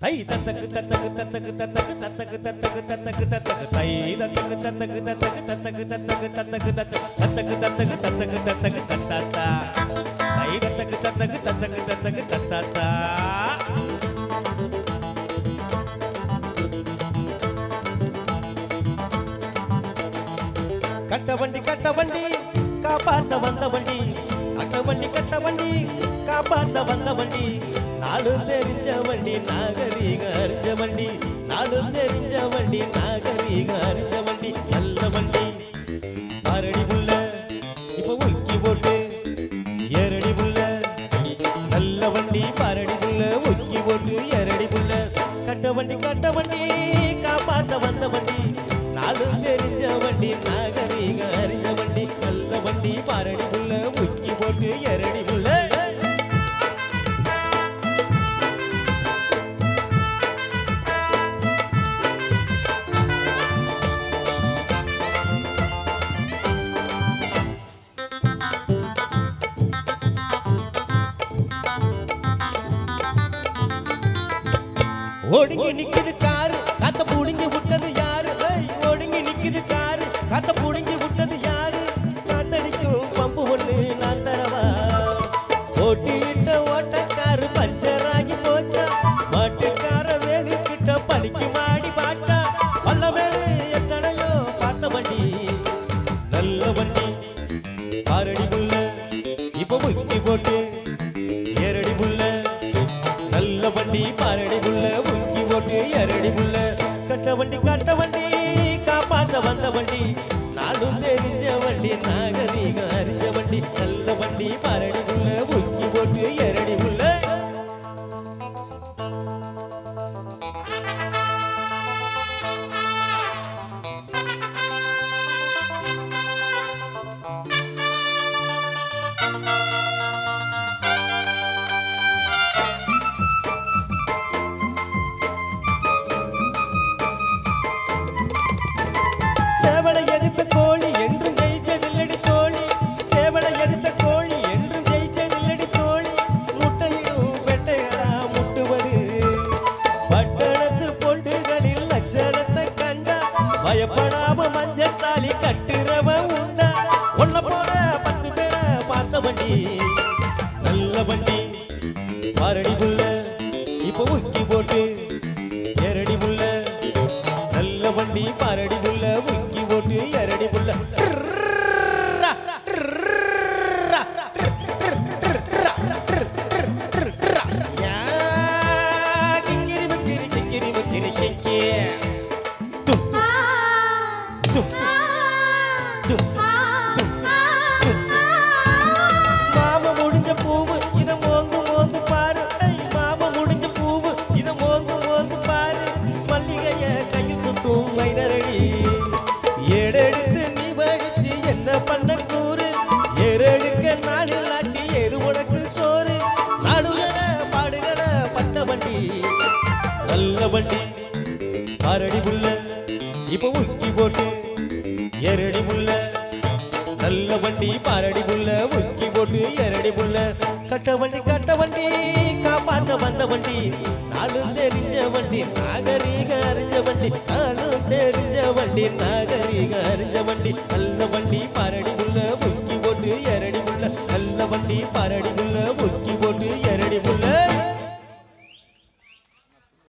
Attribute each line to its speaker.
Speaker 1: தை தத்தக்கு தத்தக்கு தத்தக்கு தத்தக்கு தத்தக்கு தத்தக்கு தத்தக்கு தத்தக்கு தை தத்தக்கு தத்தக்கு தத்தக்கு தத்தக்கு தத்தக்கு தத்தக்கு தத்தக்கு தத்தக்கு தத்தக்கு தத்தக்கு தத்தாத்தா தை தத்தக்கு தத்தக்கு தத்தக்கு தத்தக்கு தத்தாத்தா கட்ட வண்டி காப்பாத்த வந்த வண்டி கட்ட வண்டி காப்பாத்த வந்த வண்டி நாளும் தெரிஞ்ச வண்டி நாகரீக அறிஞ்ச வண்டி நாளும் தெரிஞ்ச வண்டி நாகரீக அறிஞ்ச வண்டி நல்ல வண்டி பாரடி புள்ள இப்ப உக்கி போட்டு ஏரடி புள்ள நல்ல வண்டி பாரடி புள்ள உக்கி போட்டு ஏரடி புள்ள கட்ட வண்டி காப்பாத்த வந்த வண்டி நாளும் தெரிஞ்ச வண்டி நாகரீக அறிஞ்ச வண்டி நல்ல வண்டி பாரடி புள்ள உக்கி போட்டு ஏரடி புள்ள ஒடுங்கி நிக்குது காரு காத்த புடுங்கி விட்டது யாரு ஒடுங்கி நிக்குது காரு காத்த புடுங்கி விட்டது யாரு காத்தடிக்கும் பம்பு ஒண்ணு நான் தரவா ஓட்டிட்ட ஓட்டக்காரு பஞ்சராகி போச்சா மாட்டுக்கார வேலு கிட்ட பலிக்கு மாடி பாச்சா பல்ல மேலே எத்தனையோ பார்த்த வண்டி நல்ல வண்டி பாரடி புள்ள இப்ப முக்கி போட்டு ஏரடி புள்ள நல்ல வண்டி பாரடி புள்ள உக்கி போட்டு ஏரடி புள்ள கட்ட வண்டி காப்பாத்த வந்த வண்டி நாளும் தெரிஞ்ச வண்டி நாகரீக அறிஞ்ச வண்டி நல்ல வண்டி பாரடி புள்ள உக்கி போட்டு ஏரடி புள்ள சேவலை எதிர்த்த கோழி என்றும் ஜெயிச்சதில்லடி தோழி சேவலை எதிர்த்த கோழி என்றும் ஜெயிச்சதில்லடி தோழி முட்டையிடும் பெட்டைகளா முட்டுவது பட்டணத்து பொண்டுகளில் லட்சணத்தை கண்டா பயப்படாம மஞ்சத்தாலி கட்டுறவன் உண்டா ஒன்ன போல 10 பேரை பார்த்த வண்டி நல்ல வண்டி பாரடி புள்ள இப்ப உக்கி போட்டு ஏரடி புள்ள நல்ல வண்டி பாரடி புள்ள உக்கி போட்டு ஏரடி புள்ள மாம முடிஞ்ச பூவு இத மோந்து மோந்து பாரு மாம முடிஞ்ச பூவு இத மோந்து மோந்து பாரு மல்லிகைய கையில் சுத்தும் மைனரடி ஏடெடுத்து நீ வடிச்சு என்ன பண்ண கூறு ஏறெடுக்க நாளில் நாட்டி எது உனக்கு சோறு நாடுகட பாடுகட பட்ட வண்டி நல்ல வண்டி பாரடி புள்ள இப்ப உக்கி போட்டு ஏரடி புள்ள நல்ல வண்டி பாரடி புள்ள உக்கி போட்டு ஏரடி புள்ள கட்ட வண்டி காப்பாத்த வந்த வண்டி நாளும் தெரிஞ்ச வண்டி நாகரீக அறிஞ்ச வண்டி நாளும் தெரிஞ்ச வண்டி நாகரீக அறிஞ்ச வண்டி நல்ல